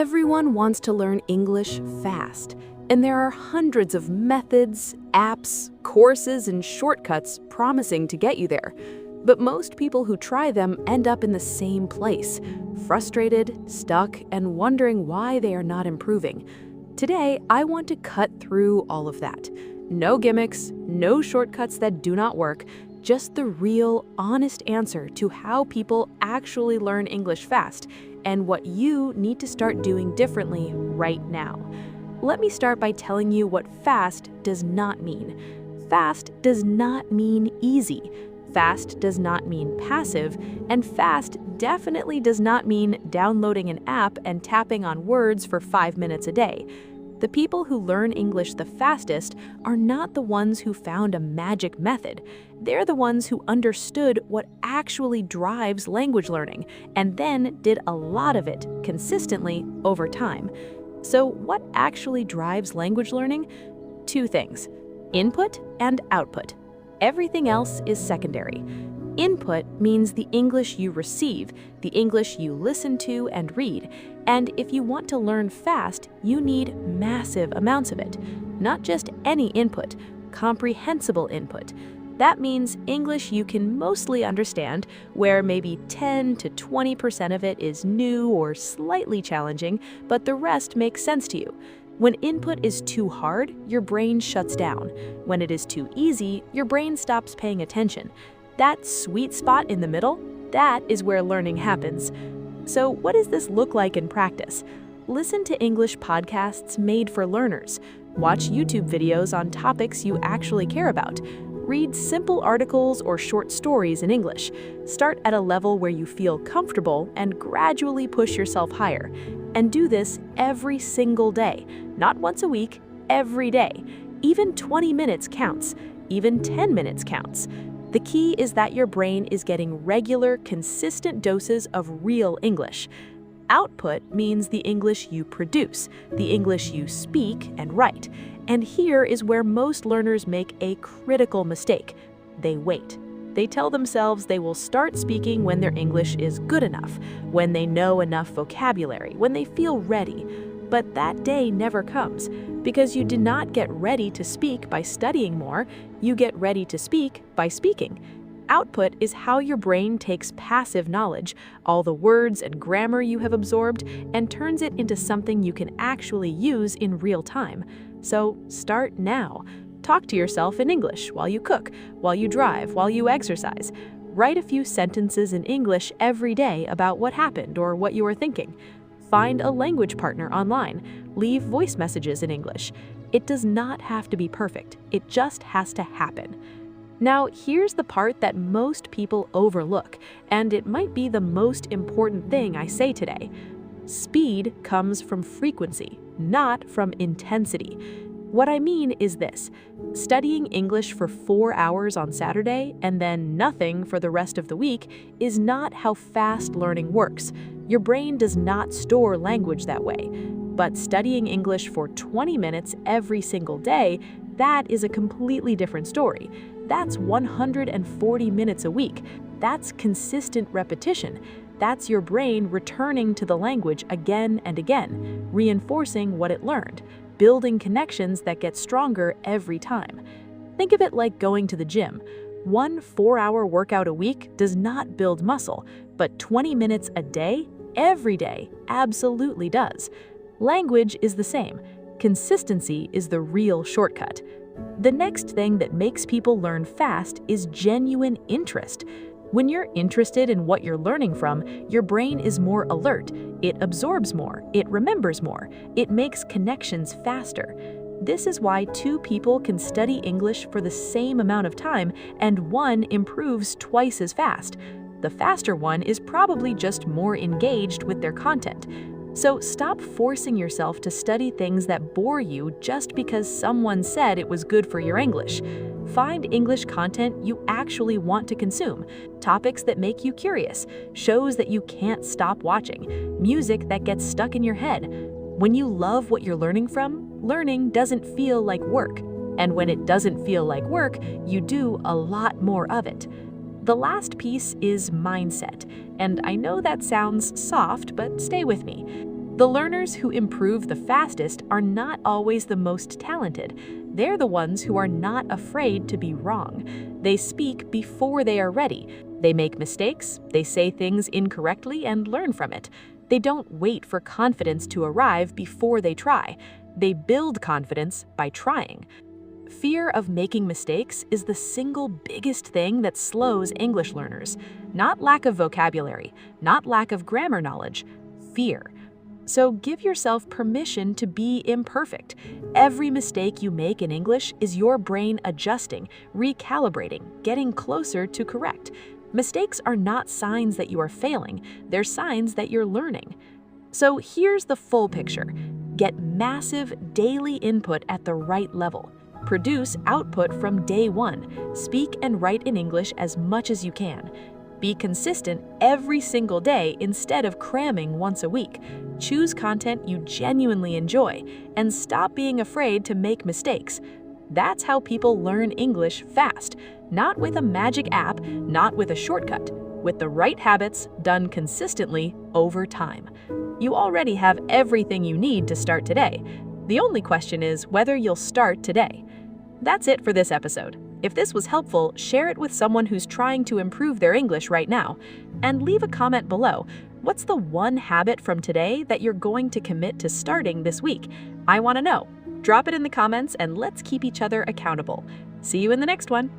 Everyone wants to learn English fast, and there are hundreds of methods, apps, courses, and shortcuts promising to get you there. But most people who try them end up in the same place, frustrated, stuck, and wondering why they are not improving. Today, I want to cut through all of that. No gimmicks, no shortcuts that do not work, just the real, honest answer to how people actually learn English fast and what you need to start doing differently right now. Let me start by telling you what fast does not mean. Fast does not mean easy. Fast does not mean passive, and fast definitely does not mean downloading an app and tapping on words for 5 minutes a day. The people who learn English the fastest are not the ones who found a magic method. They're the ones who understood what actually drives language learning and then did a lot of it consistently over time. So what actually drives language learning? Two things: input and output. Everything else is secondary. Input means the English you receive, the English you listen to and read. And if you want to learn fast, you need massive amounts of it. Not just any input, comprehensible input. That means English you can mostly understand, where maybe 10 to 20% of it is new or slightly challenging, but the rest makes sense to you. When input is too hard, your brain shuts down. When it is too easy, your brain stops paying attention. That sweet spot in the middle, that is where learning happens. So what does this look like in practice? Listen to English podcasts made for learners. Watch YouTube videos on topics you actually care about. Read simple articles or short stories in English. Start at a level where you feel comfortable and gradually push yourself higher. And do this every single day, not once a week, every day. Even 20 minutes counts. Even 10 minutes counts. The key is that your brain is getting regular, consistent doses of real English. Output means the English you produce, the English you speak and write. And here is where most learners make a critical mistake. They wait. They tell themselves they will start speaking when their English is good enough, when they know enough vocabulary, when they feel ready. But that day never comes, because you did not get ready to speak by studying more, you get ready to speak by speaking. Output is how your brain takes passive knowledge, all the words and grammar you have absorbed, and turns it into something you can actually use in real time. So start now. Talk to yourself in English while you cook, while you drive, while you exercise. Write a few sentences in English every day about what happened or what you are thinking. Find a language partner online. Leave voice messages in English. It does not have to be perfect. It just has to happen. Now, here's the part that most people overlook, and it might be the most important thing I say today. Speed comes from frequency, not from intensity. What I mean is this: studying English for 4 hours on Saturday and then nothing for the rest of the week is not how fast learning works. Your brain does not store language that way. But studying English for 20 minutes every single day, that is a completely different story. That's 140 minutes a week. That's consistent repetition. That's your brain returning to the language again and again, reinforcing what it learned, building connections that get stronger every time. Think of it like going to the gym. One 4-hour workout a week does not build muscle, but 20 minutes a day, every day, absolutely does. Language is the same. Consistency is the real shortcut. The next thing that makes people learn fast is genuine interest. When you're interested in what you're learning from, your brain is more alert. It absorbs more. It remembers more. It makes connections faster. This is why 2 people can study English for the same amount of time and one improves twice as fast. The faster one is probably just more engaged with their content. So stop forcing yourself to study things that bore you just because someone said it was good for your English. Find English content you actually want to consume, topics that make you curious, shows that you can't stop watching, music that gets stuck in your head. When you love what you're learning from, learning doesn't feel like work. And when it doesn't feel like work, you do a lot more of it. The last piece is mindset, and I know that sounds soft, but stay with me. The learners who improve the fastest are not always the most talented. They're the ones who are not afraid to be wrong. They speak before they are ready. They make mistakes, they say things incorrectly and learn from it. They don't wait for confidence to arrive before they try. They build confidence by trying. Fear of making mistakes is the single biggest thing that slows English learners. Not lack of vocabulary, not lack of grammar knowledge, fear. So give yourself permission to be imperfect. Every mistake you make in English is your brain adjusting, recalibrating, getting closer to correct. Mistakes are not signs that you are failing, they're signs that you're learning. So here's the full picture. Get massive daily input at the right level. Produce output from day one. Speak and write in English as much as you can. Be consistent every single day instead of cramming once a week. Choose content you genuinely enjoy and stop being afraid to make mistakes. That's how people learn English fast, not with a magic app, not with a shortcut, with the right habits done consistently over time. You already have everything you need to start today. The only question is whether you'll start today. That's it for this episode. If this was helpful, share it with someone who's trying to improve their English right now. And leave a comment below. What's the one habit from today that you're going to commit to starting this week? I want to know. Drop it in the comments and let's keep each other accountable. See you in the next one.